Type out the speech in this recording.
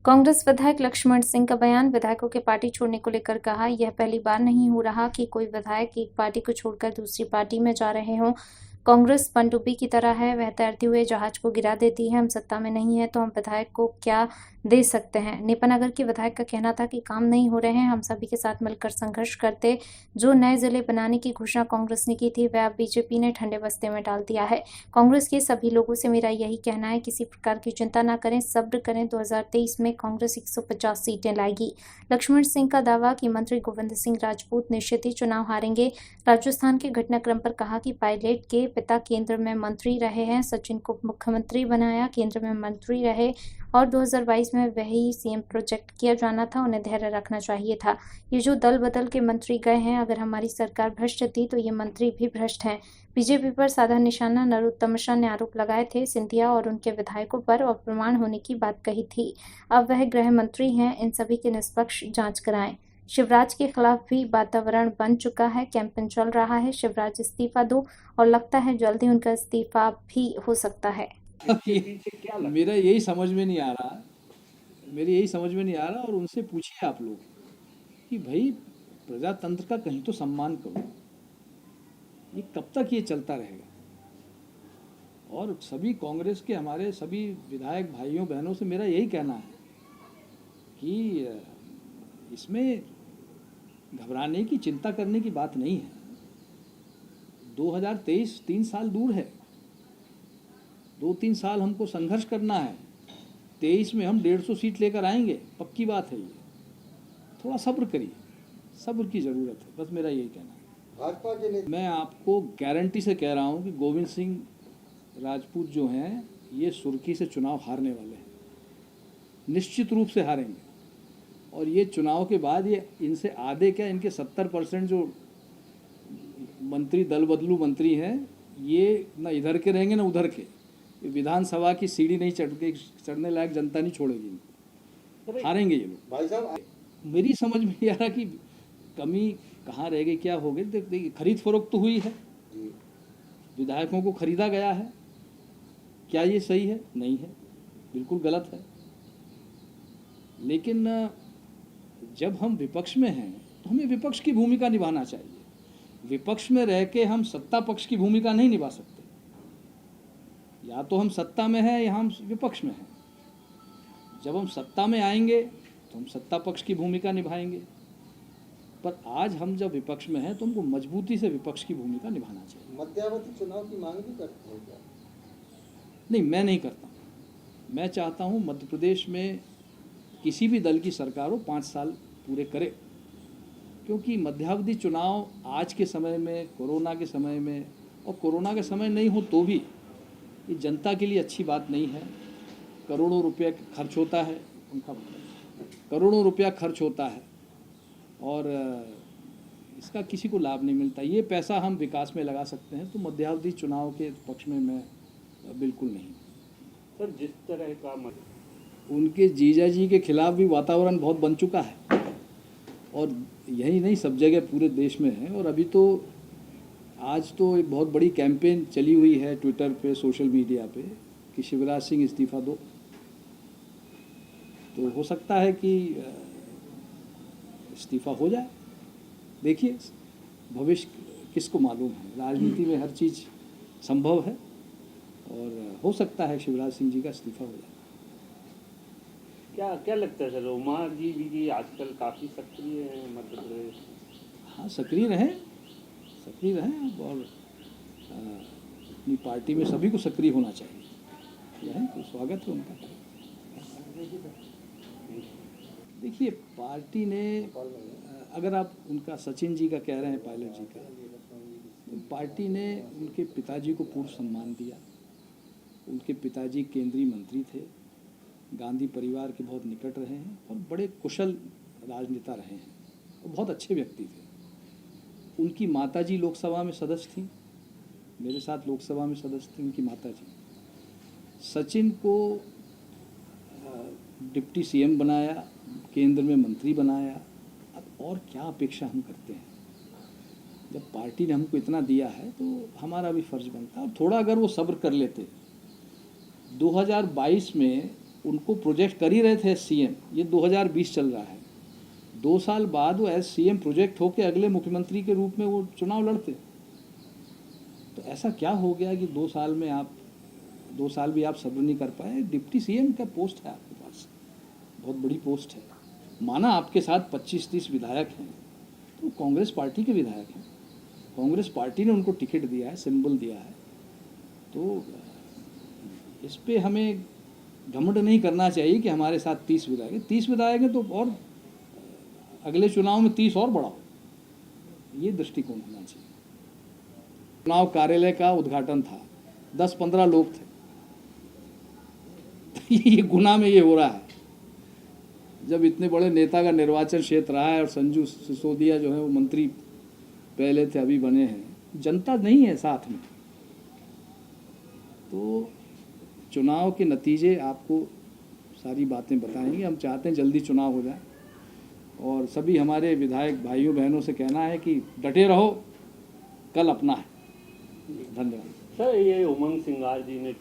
कांग्रेस विधायक लक्ष्मण सिंह का बयान। विधायकों के पार्टी छोड़ने को लेकर कहा, यह पहली बार नहीं हो रहा कि कोई विधायक एक पार्टी को छोड़कर दूसरी पार्टी में जा रहे हों। कांग्रेस पनडुब्बी की तरह है, वह तैरते हुए जहाज को गिरा देती है। हम सत्ता में नहीं है तो हम विधायक को क्या दे सकते हैं। नेपानगर के विधायक का कहना था कि काम नहीं हो रहे हैं, हम सभी के साथ मिलकर संघर्ष करते। जो नए जिले बनाने की घोषणा कांग्रेस ने की थी, वह अब बीजेपी ने ठंडे बस्ते में डाल दिया है। कांग्रेस के सभी लोगों से मेरा यही कहना है, किसी प्रकार की चिंता न करें, सब्र करें। 2023 में कांग्रेस 150 सीटें लाएगी। लक्ष्मण सिंह का दावा कि मंत्री गोविंद सिंह राजपूत निश्चित ही चुनाव हारेंगे। राजस्थान के घटनाक्रम पर कहा कि पायलट के पिता केंद्र में मंत्री रहे हैं, सचिन को मुख्यमंत्री बनाया, केंद्र में मंत्री रहे और 2022 में वही सीएम प्रोजेक्ट किया जाना था, उन्हें धैर्य रखना चाहिए था। ये जो दल बदल के मंत्री गए हैं, अगर हमारी सरकार भ्रष्ट थी तो ये मंत्री भी भ्रष्ट हैं। बीजेपी पर साधा निशाना नरोत्तम मिश्रा ने आरोप लगाए थे, सिंधिया और उनके विधायकों पर अप्रमाण होने की बात कही थी। अब वह गृह मंत्री हैं, इन सभी की निष्पक्ष जांच कराएं। शिवराज के खिलाफ भी वातावरण बन चुका है, कैंपेन चल रहा है, शिवराज इस्तीफा दो और लगता है जल्द ही उनका इस्तीफा भी हो सकता है। मेरा यही समझ में नहीं आ रहा, और उनसे पूछिए आप लोग कि भाई प्रजातंत्र का कहीं तो सम्मान करो। ये कब तक ये चलता रहेगा? और सभी कांग्रेस के हमारे सभी विधायक भाइयों बहनों से मेरा यही कहना है कि इसमें घबराने की, चिंता करने की बात नहीं है। 2023 3 साल दूर है, 2-3 साल हमको संघर्ष करना है। 23 में हम 150 सीट लेकर आएंगे, पक्की बात है। ये थोड़ा सब्र करिए, सब्र की ज़रूरत है, बस मेरा यही कहना है। भाजपा के मैं आपको गारंटी से कह रहा हूँ कि गोविंद सिंह राजपूत जो हैं, ये सुर्खी से चुनाव हारने वाले हैं, निश्चित रूप से हारेंगे। और ये चुनाव के बाद ये इनसे आधे क्या, इनके 70% जो मंत्री दल बदलू मंत्री हैं, ये ना इधर के रहेंगे ना उधर के। विधानसभा की सीढ़ी नहीं चढ़ने लायक जनता नहीं छोड़ेगी इनको, हारेंगे ये लोग। भाई साहब, मेरी समझ में नहीं आ रहा कि कमी कहाँ रह गई, क्या हो गई। देखिए, खरीद फरोख्त तो हुई है, विधायकों को खरीदा गया है। क्या ये सही है? नहीं है, बिल्कुल गलत है। लेकिन जब हम विपक्ष में हैं तो हमें विपक्ष की भूमिका निभाना चाहिए। विपक्ष में रह के हम सत्ता पक्ष की भूमिका नहीं निभा सकते। या तो हम सत्ता में हैं या हम विपक्ष में हैं। जब हम सत्ता में आएंगे तो हम सत्ता पक्ष की भूमिका निभाएंगे, पर आज हम जब विपक्ष में हैं तो हमको मजबूती से विपक्ष की भूमिका निभाना चाहिए। मध्यावधि चुनाव की मांग भी करते हैं क्या? नहीं, मैं नहीं करता। मैं चाहता हूँ मध्य प्रदेश में किसी भी दल की सरकार हो 5 साल पूरे करे, क्योंकि मध्यावधि चुनाव आज के समय में, कोरोना के समय में, और कोरोना के समय नहीं हो तो भी ये जनता के लिए अच्छी बात नहीं है। करोड़ों रुपया खर्च होता है, करोड़ों रुपया खर्च होता है और इसका किसी को लाभ नहीं मिलता। ये पैसा हम विकास में लगा सकते हैं, तो मध्यावधि चुनाव के पक्ष में मैं बिल्कुल नहीं। सर, जिस तरह का उनके जीजा जी के खिलाफ भी वातावरण बहुत बन चुका है, और यही नहीं, सब जगह पूरे देश में है। और अभी तो आज तो एक बहुत बड़ी कैंपेन चली हुई है ट्विटर पे, सोशल मीडिया पे, कि शिवराज सिंह इस्तीफा दो। तो हो सकता है कि इस्तीफा हो जाए। देखिए, भविष्य किसको मालूम है, राजनीति में हर चीज़ संभव है, और हो सकता है शिवराज सिंह जी का इस्तीफा हो जाए। क्या लगता है सर, उमा जी भी आजकल काफ़ी सक्रिय हैं मध्य प्रदेश? हाँ, सक्रिय रहें और अपनी पार्टी में सभी को सक्रिय होना चाहिए। यह तो स्वागत है उनका। देखिए, पार्टी ने, अगर आप उनका सचिन जी का कह रहे हैं, पायलट जी का, तो पार्टी ने उनके पिताजी को पूर्ण सम्मान दिया। उनके पिताजी केंद्रीय मंत्री थे, गांधी परिवार के बहुत निकट रहे हैं और बड़े कुशल राजनेता रहे हैं और बहुत अच्छे व्यक्ति थे। उनकी माताजी लोकसभा में सदस्य थी, मेरे साथ लोकसभा में सदस्य थी उनकी माताजी। सचिन को डिप्टी सीएम बनाया, केंद्र में मंत्री बनाया। अब और क्या अपेक्षा हम करते हैं? जब पार्टी ने हमको इतना दिया है तो हमारा भी फर्ज बनता है। और थोड़ा अगर वो सब्र कर लेते, 2022 में उनको प्रोजेक्ट कर ही रहे थे एस CM। ये 2020 चल रहा है, 2 साल बाद वो एस CM प्रोजेक्ट होकर अगले मुख्यमंत्री के रूप में वो चुनाव लड़ते। तो ऐसा क्या हो गया कि 2 साल में आप 2 साल भी आप सब्र नहीं कर पाए? डिप्टी CM का पोस्ट है आपके पास, बहुत बड़ी पोस्ट है। माना आपके साथ 25-30 विधायक हैं, तो कांग्रेस पार्टी के विधायक हैं, कांग्रेस पार्टी ने उनको टिकट दिया है, सिंबल दिया है। तो इस पे हमें घमंड नहीं करना चाहिए कि हमारे साथ 30 विधायक हैं। 30 विधायक हैं तो और अगले चुनाव में 30 और बढ़ाओ, ये दृष्टिकोण होना चाहिए। चुनाव कार्यालय का उद्घाटन था, 10-15 लोग थे। ये गुना में ये हो रहा है। जब इतने बड़े नेता का निर्वाचन क्षेत्र रहा है और संजू सिसोदिया जो है वो मंत्री पहले थे, अभी बने हैं, जनता नहीं है साथ में। तो चुनाव के नतीजे आपको सारी बातें बताएंगे। हम चाहते हैं जल्दी चुनाव हो जाए और सभी हमारे विधायक भाइयों बहनों से कहना है कि डटे रहो, कल अपना है। धन्यवाद। सर, ये उमंग सिंगार जी ने